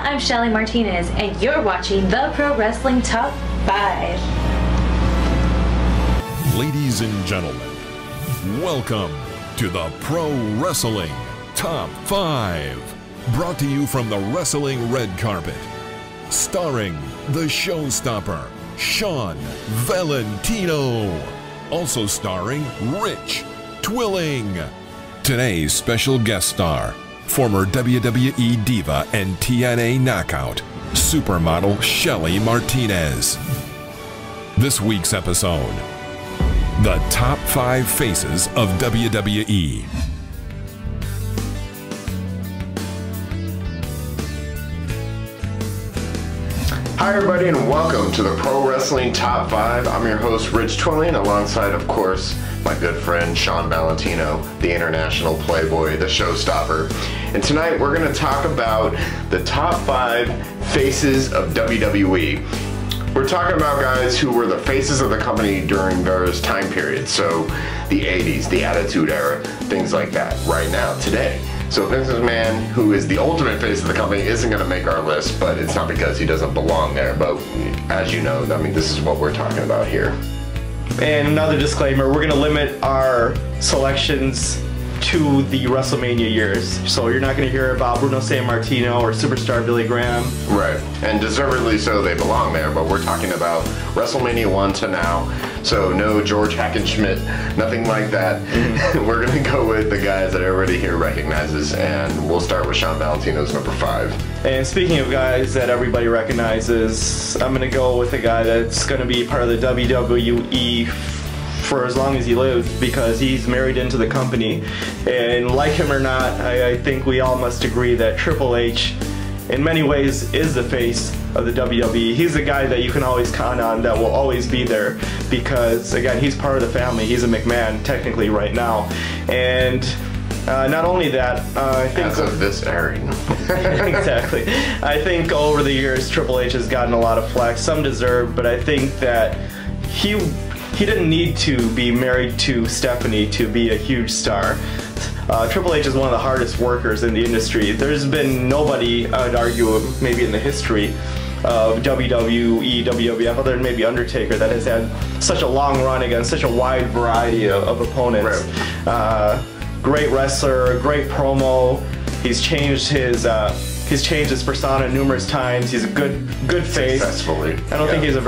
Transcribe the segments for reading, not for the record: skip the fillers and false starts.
I'm Shelly Martinez, and you're watching the Pro Wrestling Top 5. Ladies and gentlemen, welcome to the Pro Wrestling Top 5. Brought to you from the Wrestling Red Carpet. Starring the Showstopper, Shawn Valentino. Also starring Rich Twiling. Today's special guest star, former WWE Diva and TNA Knockout, supermodel Shelly Martinez. This week's episode, the top 5 faces of WWE. Hi everybody and welcome to the Pro Wrestling Top 5. I'm your host Rich Twiling, alongside of course my good friend Shawn Valentino, the international playboy, the showstopper. And tonight we're going to talk about the top 5 faces of WWE. We're talking about guys who were the faces of the company during various time periods. So the 80s, the Attitude Era, things like that right now, today. So Vince McMahon, who is the ultimate face of the company, isn't going to make our list, but it's not because he doesn't belong there. But as you know, I mean, this is what we're talking about here. And another disclaimer, we're going to limit our selections to the WrestleMania years. So you're not going to hear about Bruno Sammartino or Superstar Billy Graham. Right, and deservedly so, they belong there, but we're talking about WrestleMania 1 to now. So no George Hackenschmidt, nothing like that. We're going to go with the guys that everybody here recognizes, and we'll start with Shawn Valentino's number 5. And speaking of guys that everybody recognizes, I'm going to go with a guy that's going to be part of the WWE for as long as he lives, because he's married into the company. And like him or not, I think we all must agree that Triple H in many ways is the face of the WWE. He's the guy that you can always count on, that will always be there, because again, he's part of the family. He's a McMahon technically right now. And not only that, I think as of this airing. Exactly. I think over the years Triple H has gotten a lot of flack, some deserved, but I think that he didn't need to be married to Stephanie to be a huge star. Triple H is one of the hardest workers in the industry. There's been nobody, I would argue, maybe in the history of WWE, WWF, other than maybe Undertaker, that has had such a long run against such a wide variety of opponents. Right. Great wrestler, great promo. He's changed his persona numerous times. He's a good face. Successfully. I don't think he's a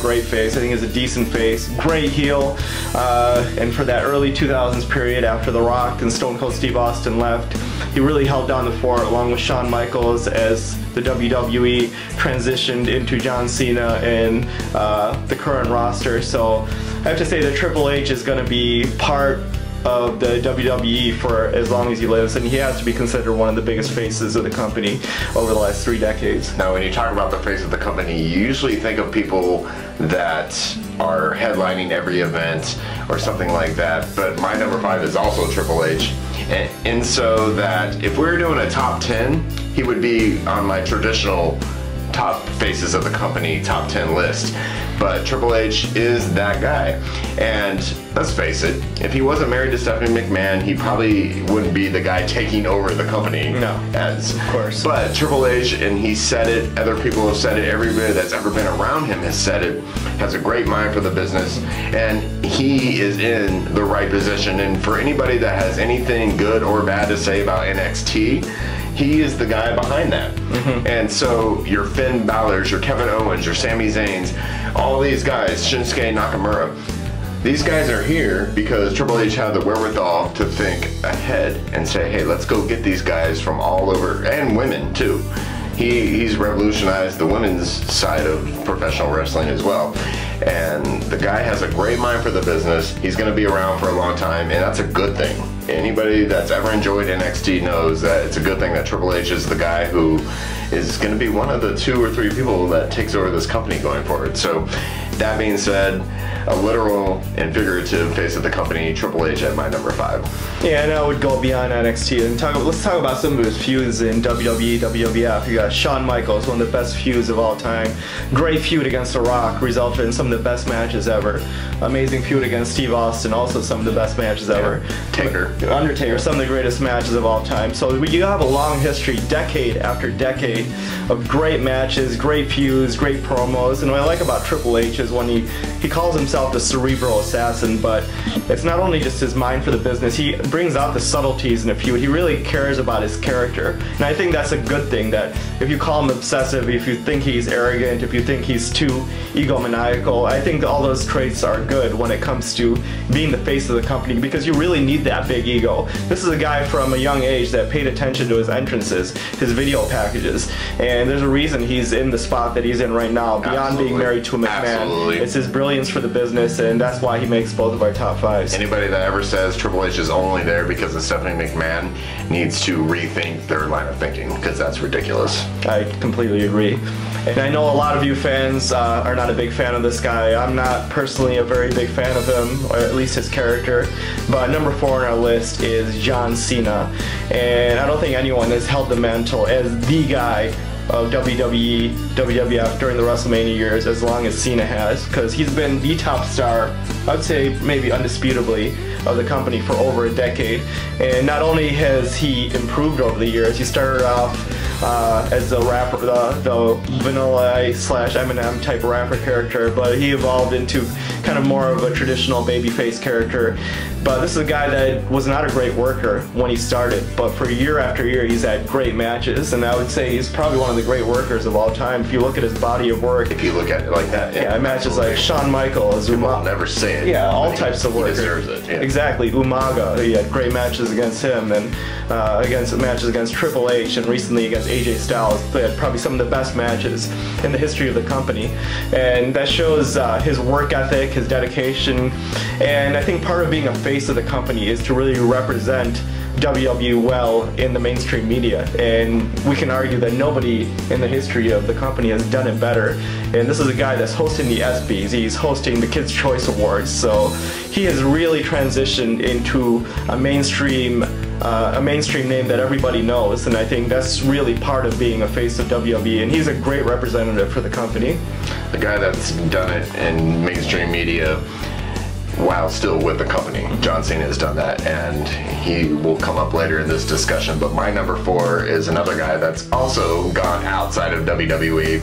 great face. I think he's a decent face. Great heel. And for that early 2000s period after The Rock and Stone Cold Steve Austin left, he really held down the fort along with Shawn Michaels as the WWE transitioned into John Cena and the current roster. So I have to say that Triple H is going to be part of the WWE for as long as he lives, and he has to be considered one of the biggest faces of the company over the last 3 decades. Now, when you talk about the face of the company, you usually think of people that are headlining every event or something like that, but my number 5 is also Triple H. And so that if we were doing a top 10, he would be on my traditional top faces of the company top 10 list. But Triple H is that guy. And let's face it, if he wasn't married to Stephanie McMahon, he probably wouldn't be the guy taking over the company. No, as of course. But Triple H, and he said it, other people have said it, everybody that's ever been around him has said it, has a great mind for the business, and he is in the right position. And for anybody that has anything good or bad to say about NXT, he is the guy behind that. And so your Finn Balor's, your Kevin Owens, your Sami Zayn's, all these guys, Shinsuke Nakamura, these guys are here because Triple H had the wherewithal to think ahead and say, hey, let's go get these guys from all over, and women too. He's revolutionized the women's side of professional wrestling as well. And the guy has a great mind for the business. He's going to be around for a long time, and that's a good thing. Anybody that's ever enjoyed NXT knows that it's a good thing that Triple H is the guy who is going to be one of the 2 or 3 people that takes over this company going forward. So that being said, a literal and figurative face of the company, Triple H at my number 5. Yeah, and I would go beyond NXT and let's talk about some of his feuds in WWE, WWF. You got Shawn Michaels, one of the best feuds of all time. Great feud against The Rock, resulted in some of the best matches ever. Amazing feud against Steve Austin, also some of the best matches ever. Undertaker, some of the greatest matches of all time. So you have a long history, decade after decade, of great matches, great feuds, great promos. And what I like about Triple H is when he calls himself the cerebral assassin, but it's not only just his mind for the business, he brings out the subtleties in a feud. He really cares about his character. And I think that's a good thing, that if you call him obsessive, if you think he's arrogant, if you think he's too egomaniacal, I think all those traits are good when it comes to being the face of the company, because you really need that big ego. This is a guy from a young age that paid attention to his entrances, his video packages, and there's a reason he's in the spot that he's in right now, beyond being married to a McMahon. It's his brilliance for the business, and that's why he makes both of our top 5s. Anybody that ever says Triple H is only there because of Stephanie McMahon needs to rethink their line of thinking, because that's ridiculous. I completely agree. And I know a lot of you fans are not a big fan of this guy. I'm not personally a very big fan of him, or at least his character. But number 4 on our list is John Cena. And I don't think anyone has held the mantle as the guy of WWE, WWF during the WrestleMania years as long as Cena has, because he's been the top star, I'd say maybe undisputably, of the company for over a decade. And not only has he improved over the years, he started off as the rapper, the Vanilla slash Eminem type rapper character, but he evolved into kind of more of a traditional babyface character. But this is a guy that was not a great worker when he started, but for year after year he's had great matches, and I would say he's probably one of the great workers of all time if you look at his body of work. If you look at it like that, yeah, matches like Shawn Michaels, I'll never say it. Yeah, all types of workers. He deserves it. Yeah. Exactly, Umaga. He had great matches against him, and matches against Triple H, and recently against AJ Styles. They had probably some of the best matches in the history of the company, and that shows his work ethic, his dedication, and I think part of being a face of the company is to really represent WWE well in the mainstream media, and we can argue that nobody in the history of the company has done it better. And this is a guy that's hosting the ESPYs, he's hosting the Kids' Choice Awards, so he has really transitioned into a mainstream name that everybody knows, and I think that's really part of being a face of WWE, and he's a great representative for the company. The guy that's done it in mainstream media while still with the company. John Cena has done that, and he will come up later in this discussion, but my number 4 is another guy that's also gone outside of WWE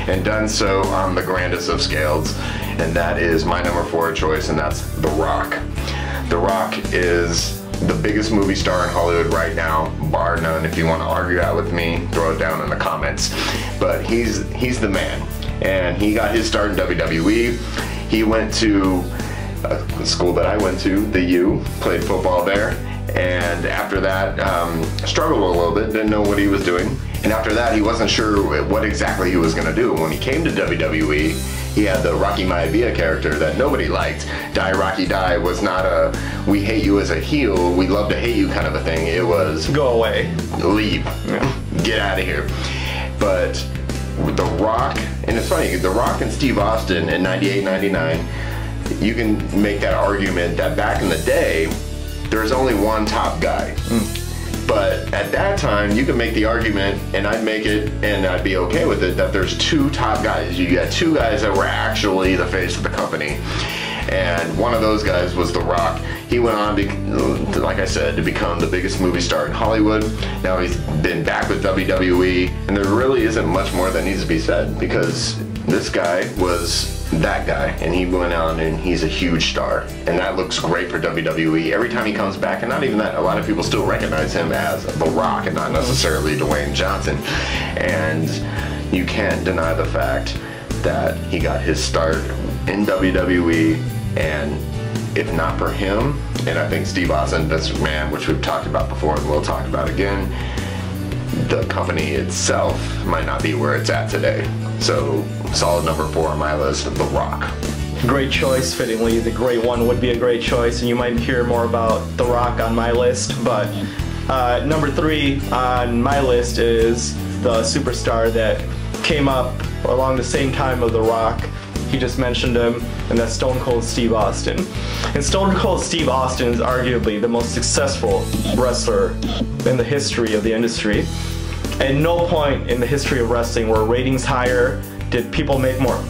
and done so on the grandest of scales, and that is my number 4 choice, and that's The Rock. The Rock is the biggest movie star in Hollywood right now, bar none. If you want to argue that with me, throw it down in the comments. But he's the man, and he got his start in WWE. He went to the school that I went to, the U, played football there, and after that struggled a little bit, didn't know what he was doing, and after that he wasn't sure what exactly he was going to do. When he came to WWE, he had the Rocky Maivia character that nobody liked. Die Rocky Die was not a we hate you as a heel, we love to hate you kind of a thing. It was go away, leave, get out of here. But with The Rock, and it's funny, The Rock and Steve Austin in 98, 99, you can make that argument that back in the day, there's only one top guy. But at that time, you could make the argument, and I'd make it, and I'd be okay with it, that there's 2 top guys. You got 2 guys that were actually the face of the company. And one of those guys was The Rock. He went on, like I said, to become the biggest movie star in Hollywood. Now he's been back with WWE, and there really isn't much more that needs to be said, because this guy was that guy, and he went on and he's a huge star, and that looks great for WWE every time he comes back. And not even that, a lot of people still recognize him as The Rock and not necessarily Dwayne Johnson, and you can't deny the fact that he got his start in WWE, and if not for him, and I think Steve Austin, Vince McMahon, which we've talked about before and we'll talk about again, the company itself might not be where it's at today. So, solid number 4 on my list, The Rock. Great choice, fittingly. The Great One would be a great choice, and you might hear more about The Rock on my list, but number 3 on my list is the superstar that came up along the same time of The Rock. he just mentioned him, and that's Stone Cold Steve Austin. And Stone Cold Steve Austin is arguably the most successful wrestler in the history of the industry. At no point in the history of wrestling were ratings higher, did people make more.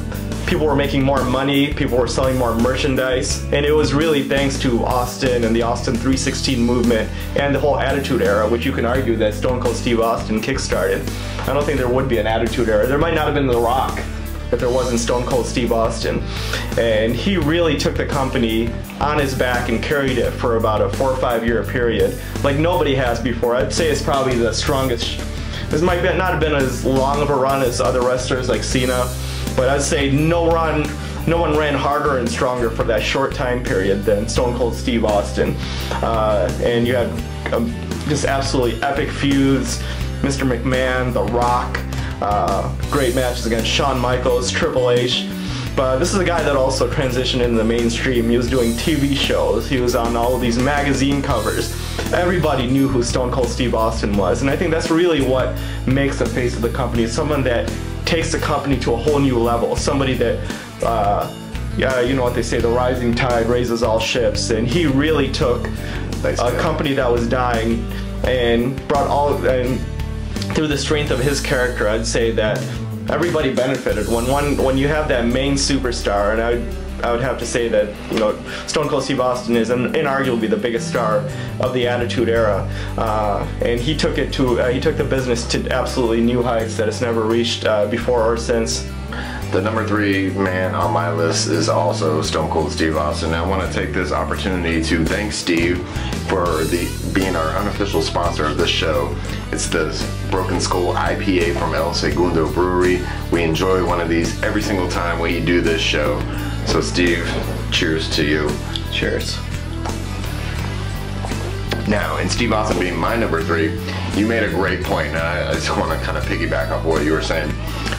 People were making more money, people were selling more merchandise, and it was really thanks to Austin and the Austin 316 movement and the whole Attitude Era, which you can argue that Stone Cold Steve Austin kickstarted. I don't think there would be an Attitude Era. There might not have been The Rock if there wasn't Stone Cold Steve Austin. And he really took the company on his back and carried it for about a 4 or 5 year period, like nobody has before. I'd say it's probably the strongest. This might not have been as long of a run as other wrestlers like Cena, but I'd say no one ran harder and stronger for that short time period than Stone Cold Steve Austin. And you had just absolutely epic feuds. Mr. McMahon, The Rock, great matches against Shawn Michaels, Triple H. But this is a guy that also transitioned into the mainstream. He was doing TV shows. He was on all of these magazine covers. Everybody knew who Stone Cold Steve Austin was. And I think that's really what makes the face of the company. Someone that takes the company to a whole new level. Somebody that, you know what they say, the rising tide raises all ships. And he really took a company that was dying and brought and through the strength of his character, I'd say that everybody benefited. When you have that main superstar, and I would have to say that, you know, Stone Cold Steve Austin is inarguably the biggest star of the Attitude Era, and he took the business to absolutely new heights that it's never reached before or since. The number 3 man on my list is also Stone Cold Steve Austin. I want to take this opportunity to thank Steve for being our unofficial sponsor of this show. It's the Broken Skull IPA from El Segundo Brewery. We enjoy one of these every single time we do this show. So Steve, cheers to you. Cheers. Now, in Steve Austin being my number 3, you made a great point, and I just want to kind of piggyback off what you were saying.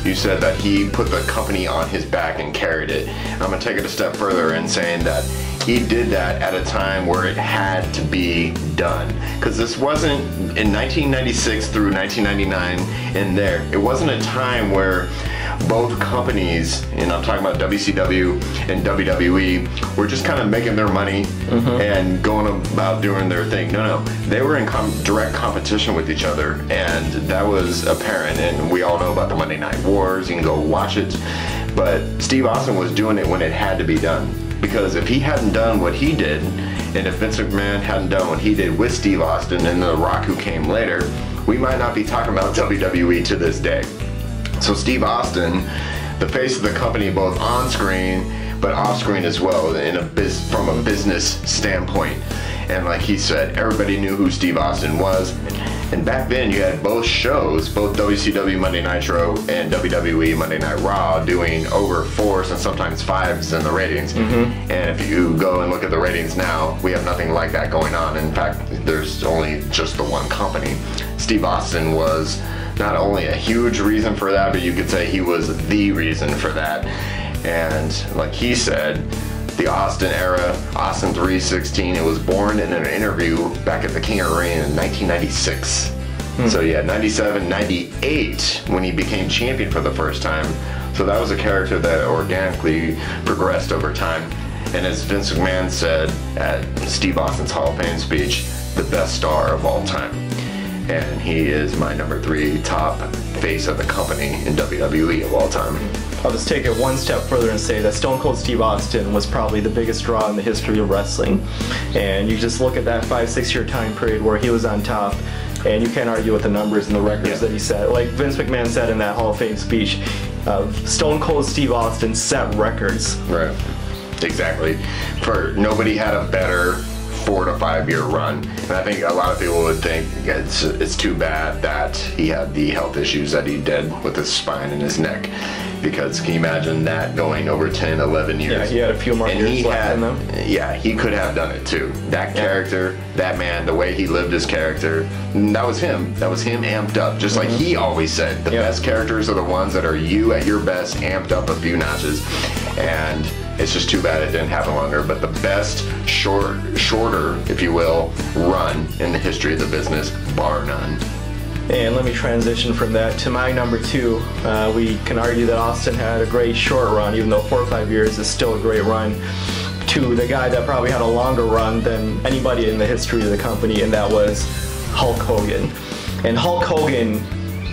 You said that he put the company on his back and carried it. And I'm going to take it a step further in saying that he did that at a time where it had to be done. Because this wasn't, in 1996 through 1999 in there, it wasn't a time where both companies, and I'm talking about WCW and WWE, were just kind of making their money and going about doing their thing. No, they were in direct competition with each other, and that was apparent. And we all know about the Monday Night Wars. You can go watch it. But Steve Austin was doing it when it had to be done. Because if he hadn't done what he did, and if Vince McMahon hadn't done what he did with Steve Austin and The Rock who came later, we might not be talking about WWE to this day. So Steve Austin, the face of the company both on screen but off screen as well, from a business standpoint. And like he said, everybody knew who Steve Austin was. And back then you had both shows, both WCW Monday Nitro and WWE Monday Night Raw, doing over 4s and sometimes 5s in the ratings. And if you go and look at the ratings now, we have nothing like that going on. In fact, there's only just the one company. Steve Austin was not only a huge reason for that, but you could say he was the reason for that. And like he said, the Austin era, Austin 316, it was born in an interview back at the King of the Ring in 1996. So yeah, 97, 98 when he became champion for the first time. So that was a character that organically progressed over time. And as Vince McMahon said at Steve Austin's Hall of Fame speech, the best star of all time. And he is my number 3 top face of the company in WWE of all time. I'll just take it one step further and say that Stone Cold Steve Austin was probably the biggest draw in the history of wrestling. And you just look at that 5-6 year time period where he was on top, and you can't argue with the numbers and the records that he set. Like Vince McMahon said in that Hall of Fame speech, Stone Cold Steve Austin set records. Right, exactly. Nobody had a better 4 to 5 year run. And I think a lot of people would think it's too bad that he had the health issues that he did with his spine and his neck. Because can you imagine that going over 10, 11 years? Yeah, he had a few more years left in them. Yeah, he could have done it too. That character, that man, the way he lived his character, that was him. That was him amped up. Just like he always said, the best characters are the ones that are you at your best, amped up a few notches. And it's just too bad it didn't happen longer. But the best, shorter, if you will, run in the history of the business, bar none. And let me transition from that to my number 2. We can argue that Austin had a great short run, even though 4 or 5 years is still a great run, to the guy that probably had a longer run than anybody in the history of the company, and that was Hulk Hogan. And Hulk Hogan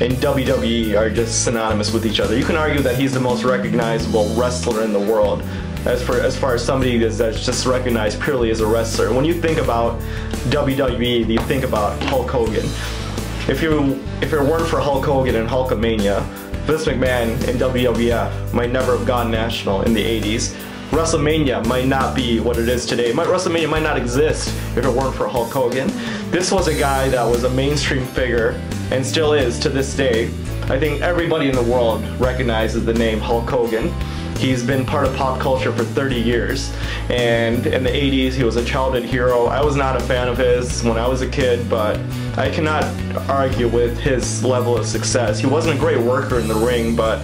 and WWE are just synonymous with each other. You can argue that he's the most recognizable wrestler in the world, as far as somebody that's just recognized purely as a wrestler. When you think about WWE, you think about Hulk Hogan. If it weren't for Hulk Hogan and Hulkamania, Vince McMahon and WWF might never have gone national in the 80s. WrestleMania might not be what it is today. WrestleMania might not exist if it weren't for Hulk Hogan. This was a guy that was a mainstream figure, and still is to this day. I think everybody in the world recognizes the name Hulk Hogan. He's been part of pop culture for 30 years, and in the 80s he was a childhood hero. I was not a fan of his when I was a kid, but I cannot argue with his level of success. He wasn't a great worker in the ring, but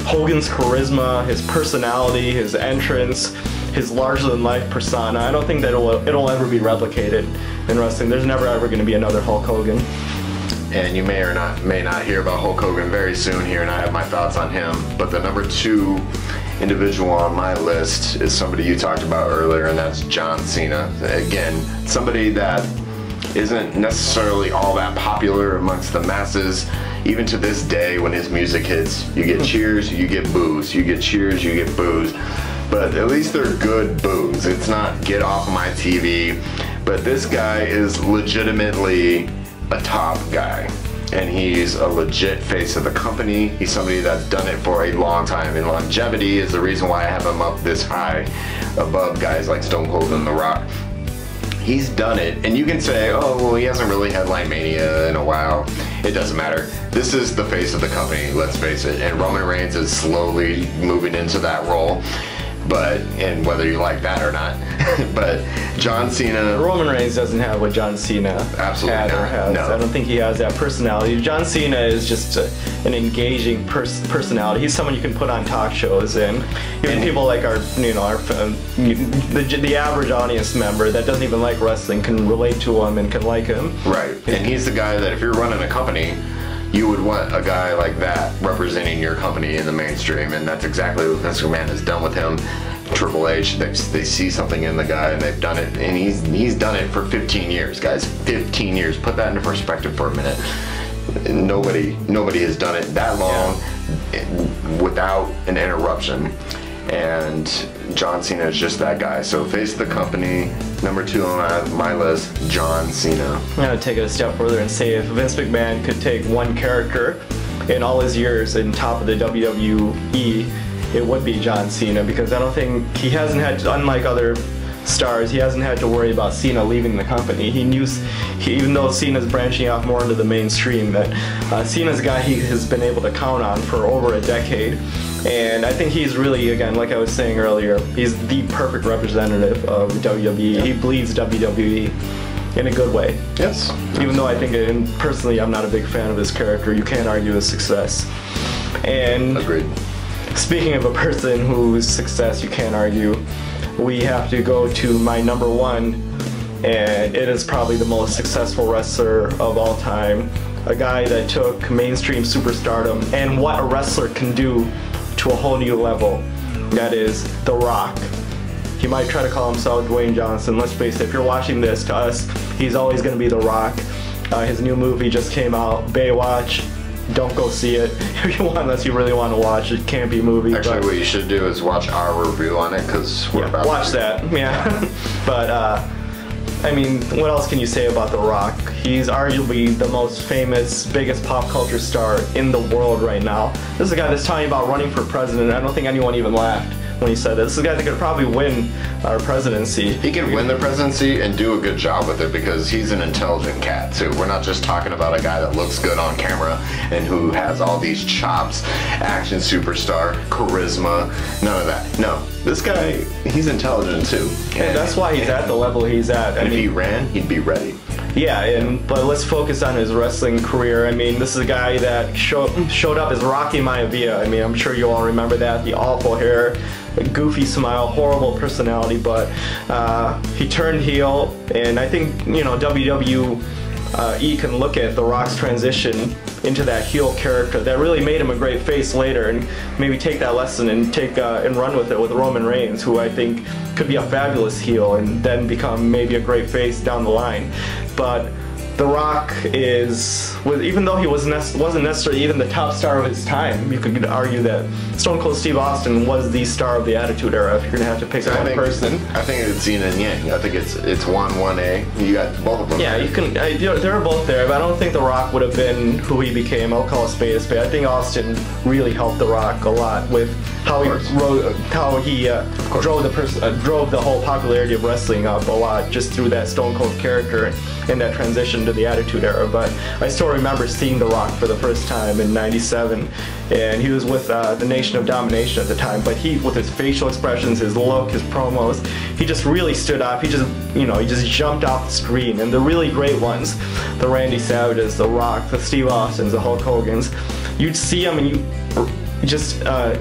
Hogan's charisma, his personality, his entrance, his larger-than-life persona, I don't think that it'll ever be replicated in wrestling. There's never ever going to be another Hulk Hogan. And you may not hear about Hulk Hogan very soon here, and I have my thoughts on him. But the number 2 individual on my list is somebody you talked about earlier, and that's John Cena. Again, somebody that isn't necessarily all that popular amongst the masses. Even to this day, when his music hits, you get cheers, you get boos. You get cheers, you get boos. But at least they're good boos. It's not get off my TV. But this guy is legitimately a top guy, and he's a legit face of the company. He's somebody that's done it for a long time, and longevity is the reason why I have him up this high above guys like Stone Cold and The Rock. He's done it, and you can say, oh, well, he hasn't really headlined Mania in a while. It doesn't matter. This is the face of the company, let's face it, and Roman Reigns is slowly moving into that role. And whether you like that or not, but John Cena. Roman Reigns doesn't have what John Cena absolutely had or has. No. I don't think he has that personality. John Cena is just an engaging personality. He's someone you can put on talk shows, and even people like the average audience member that doesn't even like wrestling can relate to him and can like him. Right, and he's the guy that if you're running a company, you would want a guy like that representing your company in the mainstream, and that's exactly what Vince McMahon has done with him. Triple H, they see something in the guy, and they've done it, and he's done it for 15 years, guys. 15 years. Put that into perspective for a minute. Nobody has done it that long without an interruption. And John Cena is just that guy. So face of the company, number 2 on my list, John Cena. I'm going to take it a step further and say if Vince McMahon could take one character in all his years in top of the WWE, it would be John Cena, because I don't think he hasn't had to, unlike other stars, he hasn't had to worry about Cena leaving the company. Even though Cena's branching off more into the mainstream, that Cena's a guy he has been able to count on for over a decade. And I think he's really, again, like I was saying earlier, he's the perfect representative of WWE. He bleeds WWE in a good way. Yes. Even though I think, and personally, I'm not a big fan of his character, you can't argue his success. And agreed. Speaking of a person whose success you can't argue, we have to go to my number 1, and it is probably the most successful wrestler of all time. A guy that took mainstream superstardom and what a wrestler can do to a whole new level. That is The Rock. He might try to call himself Dwayne Johnson. Let's face it, if you're watching this, to us, he's always going to be The Rock. His new movie just came out, Baywatch. Don't go see it if you want, unless you really want to watch it. Can't be a movie. Actually, what you should do is watch our review on it, because we're about watch that. Yeah. But I mean, what else can you say about The Rock? He's arguably the most famous, biggest pop culture star in the world right now. This is a guy that's talking about running for president. I don't think anyone even laughed when he said this. This is a guy that could probably win our presidency. He can win the presidency and do a good job with it, because he's an intelligent cat too. We're not just talking about a guy that looks good on camera and who has all these chops, action superstar, charisma, none of that. No, this guy, he's intelligent too. And that's why he's at the level he's at. And if he ran, he'd be ready. Yeah, but let's focus on his wrestling career. I mean, this is a guy that showed up as Rocky Maivia. I mean, I'm sure you all remember that. The awful hair, a goofy smile, horrible personality, but he turned heel, and I think, WWE you can look at The Rock's transition into that heel character that really made him a great face later, and maybe take that lesson and and run with it with Roman Reigns, who I think could be a fabulous heel and then become maybe a great face down the line. But The Rock even though he wasn't necessarily even the top star of his time, you could argue that Stone Cold Steve Austin was the star of the Attitude Era if you're going to have to pick one person. I think it's Cena and Yang. I think it's 1A. You got both of them. Yeah, you can. They're both there, but I don't think The Rock would have been who he became. I'll call a spade a spade. I think Austin really helped The Rock a lot with how he drove the whole popularity of wrestling up a lot just through that Stone Cold character and that transition to the Attitude Era. But I still remember seeing The Rock for the first time in '97, and he was with the Nation of Domination at the time. But with his facial expressions, his look, his promos, he just really stood up. He just jumped off the screen. And the really great ones, the Randy Savages, The Rock, the Steve Austins, the Hulk Hogans, you'd see him and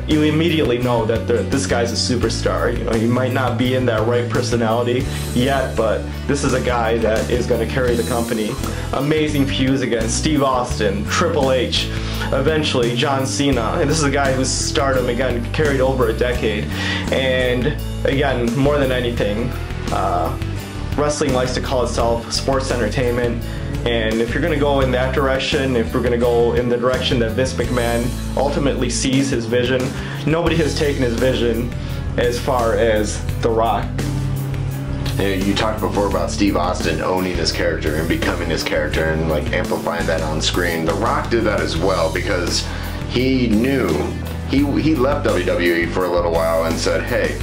you immediately know that this guy's a superstar. He might not be in that right personality yet, but this is a guy that is going to carry the company. Amazing feuds against Steve Austin, Triple H, eventually John Cena, and this is a guy whose stardom again carried over a decade. And again, more than anything, wrestling likes to call itself sports entertainment. And if you're going to go in that direction, if we're going to go in the direction that Vince McMahon ultimately sees his vision, nobody has taken his vision as far as The Rock. You talked before about Steve Austin owning his character and becoming his character and like amplifying that on screen. The Rock did that as well because he knew he left WWE for a little while and said, hey,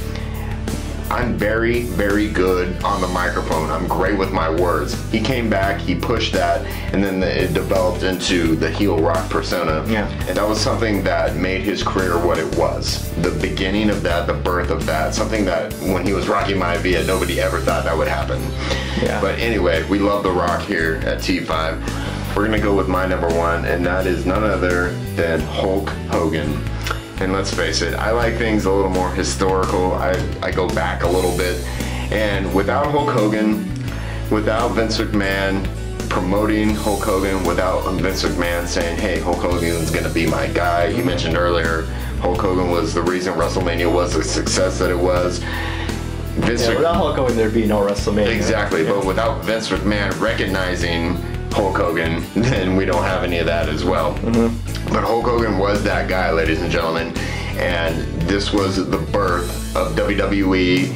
I'm very, very good on the microphone. I'm great with my words. He came back, he pushed that, and then it developed into the heel Rock persona. Yeah. And that was something that made his career what it was. The beginning of that, the birth of that, something that when he was Rocky Maivia, nobody ever thought that would happen. Yeah. But anyway, we love The Rock here at T5. We're gonna go with my number one, and that is none other than Hulk Hogan. And let's face it, I like things a little more historical. I go back a little bit. And without Hulk Hogan, without Vince McMahon promoting Hulk Hogan, without Vince McMahon saying, hey, Hulk Hogan's gonna be my guy. You mentioned earlier, Hulk Hogan was the reason WrestleMania was the success that it was. Without Hulk Hogan, there'd be no WrestleMania. Exactly, but without Vince McMahon recognizing Hulk Hogan, then we don't have any of that as well. But Hulk Hogan was that guy, ladies and gentlemen, and this was the birth of WWE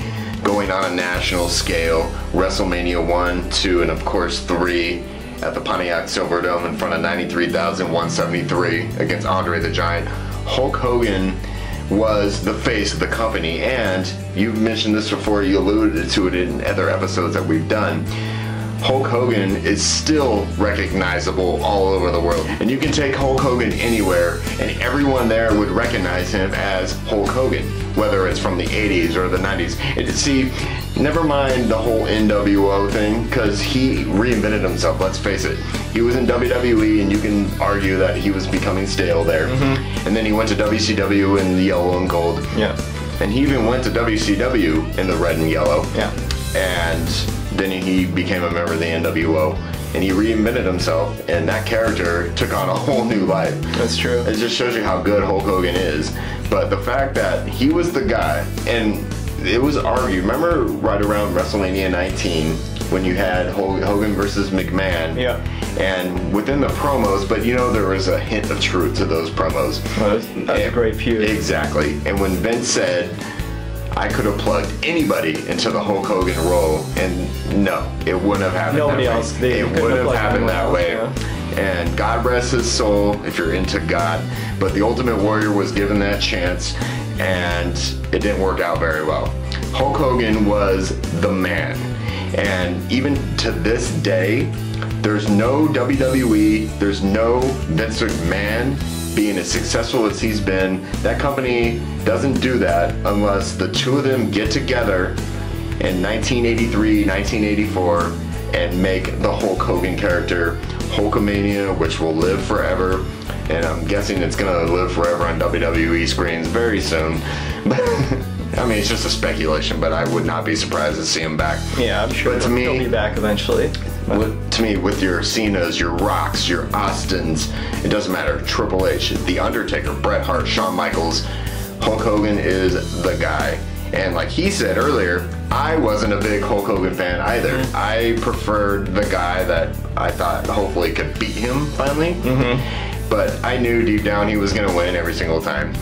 going on a national scale. WrestleMania 1, 2, and of course 3 at the Pontiac Silverdome in front of 93,173 against Andre the Giant. Hulk Hogan was the face of the company, and you've mentioned this before, you alluded to it in other episodes that we've done. Hulk Hogan is still recognizable all over the world. And you can take Hulk Hogan anywhere and everyone there would recognize him as Hulk Hogan, whether it's from the 80s or the 90s. See, never mind the whole NWO thing, because he reinvented himself, let's face it. He was in WWE and you can argue that he was becoming stale there. And then he went to WCW in the yellow and gold. Yeah. And he even went to WCW in the red and yellow. Yeah. And then he became a member of the NWO, and he reinvented himself, and that character took on a whole new life. That's true. It just shows you how good Hulk Hogan is. But the fact that he was the guy, and it was argued, remember right around WrestleMania 19, when you had Hogan versus McMahon, yeah, and within the promos, but you know there was a hint of truth to those promos. Well, that's a great feud. Exactly. And when Vince said, I could have plugged anybody into the Hulk Hogan role, and no, it wouldn't have happened Nobody that way. else. It wouldn't have happened that way. Yeah. And God rest his soul if you're into God, but the Ultimate Warrior was given that chance, and it didn't work out very well. Hulk Hogan was the man, and even to this day, there's no WWE, there's no Vince McMahon being as successful as he's been. That company doesn't do that unless the two of them get together in 1983, 1984 and make the Hulk Hogan character Hulkamania, which will live forever. And I'm guessing it's gonna live forever on WWE screens very soon. I mean, it's just a speculation, but I would not be surprised to see him back. Yeah, I'm sure but to me, he'll be back eventually. To me, with your Cenas, your Rocks, your Austins, it doesn't matter. Triple H, The Undertaker, Bret Hart, Shawn Michaels, Hulk Hogan is the guy. And like he said earlier, I wasn't a big Hulk Hogan fan either. I preferred the guy that I thought hopefully could beat him finally. But I knew deep down he was going to win every single time.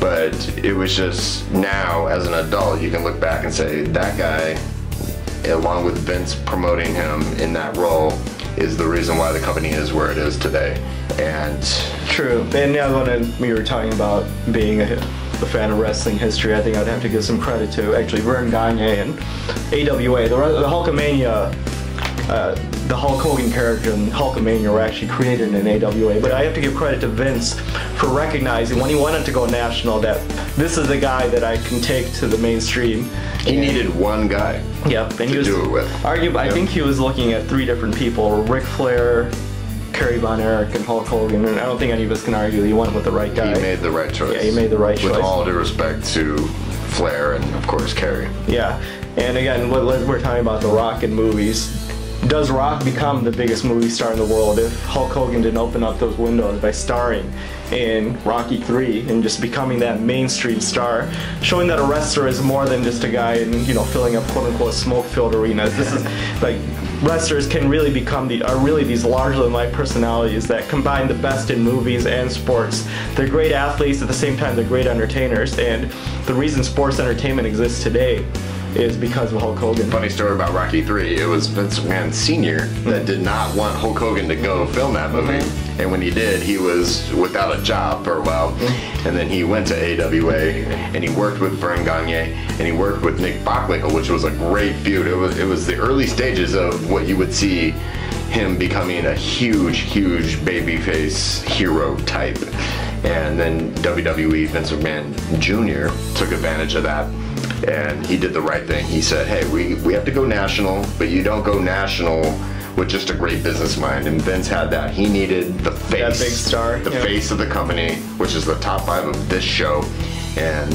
But it was just now, as an adult, you can look back and say, that guy, along with Vince promoting him in that role, is the reason why the company is where it is today. And true. And now when we were talking about being a fan of wrestling history, I think I'd have to give some credit to actually Vern Gagne and AWA. The Hulkamania, the Hulk Hogan character and Hulkamania were actually created in AWA, but I have to give credit to Vince for recognizing when he wanted to go national that this is the guy that I can take to the mainstream. He needed one guy and to do it with. Arguably, I think he was looking at 3 different people: Ric Flair, Kerry Von Erich, and Hulk Hogan, and I don't think any of us can argue he went with the right guy. He made the right choice. Yeah, he made the right choice. With all due respect to Flair and, of course, Kerry. Yeah, and again, we're talking about The Rock in movies. Does Rock become the biggest movie star in the world if Hulk Hogan didn't open up those windows by starring in Rocky 3 and just becoming that mainstream star, showing that a wrestler is more than just a guy in, filling up quote-unquote smoke-filled arenas. This is like, wrestlers can really become are really these larger-than-life personalities that combine the best in movies and sports. They're great athletes, at the same time they're great entertainers, and the reason sports entertainment exists today is because of Hulk Hogan. Funny story about Rocky 3, it was Vince McMahon Sr. that did not want Hulk Hogan to go film that movie. And when he did, he was without a job for a while. And then he went to AWA and he worked with Vern Gagne and he worked with Nick Bockwinkel, which was a great feud. It was the early stages of what you would see him becoming a huge babyface hero type. And then WWE, Vince McMahon Jr. took advantage of that. And he did the right thing. He said, hey, we have to go national, but you don't go national with just a great business mind. And Vince had that. He needed the face. That big star. The face of the company, which is the top 5 of this show. And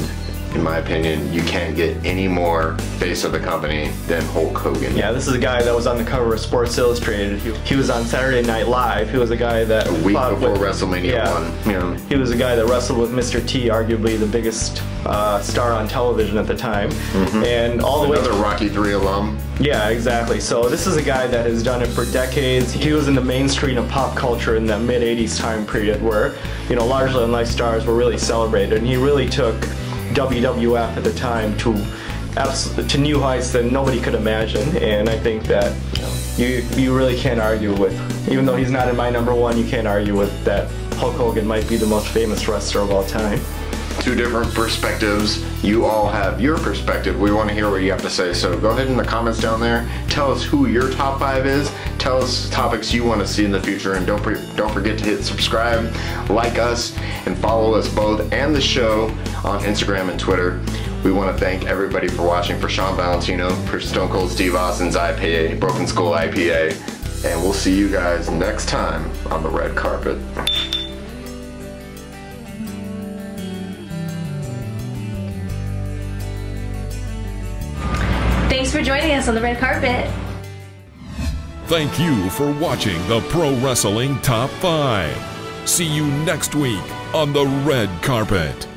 in my opinion, you can't get any more face of the company than Hulk Hogan. Yeah, this is a guy that was on the cover of Sports Illustrated. He was on Saturday Night Live. He was a guy that a week before WrestleMania 1. Yeah. He was a guy that wrestled with Mr. T, arguably the biggest star on television at the time. And all the way another Rocky 3 alum. Yeah, exactly. So this is a guy that has done it for decades. He was in the mainstream of pop culture in that mid-'80s time period where, larger-than-life stars were really celebrated, and he really took WWF at the time to new heights that nobody could imagine. And I think that you really can't argue with, even though he's not in my number 1, you can't argue with that Hulk Hogan might be the most famous wrestler of all time. 2 different perspectives. You all have your perspective. We want to hear what you have to say. So go ahead in the comments down there. Tell us who your top 5 is. Tell us topics you want to see in the future. And don't forget to hit subscribe, like us, and follow us both and the show on Instagram and Twitter. We want to thank everybody for watching. For Shawn Valentino, for Stone Cold Steve Austin's IPA, Broken Skull IPA. And we'll see you guys next time on the red carpet. Thanks for joining us on the red carpet. Thank you for watching the Pro Wrestling Top 5. See you next week on the red carpet.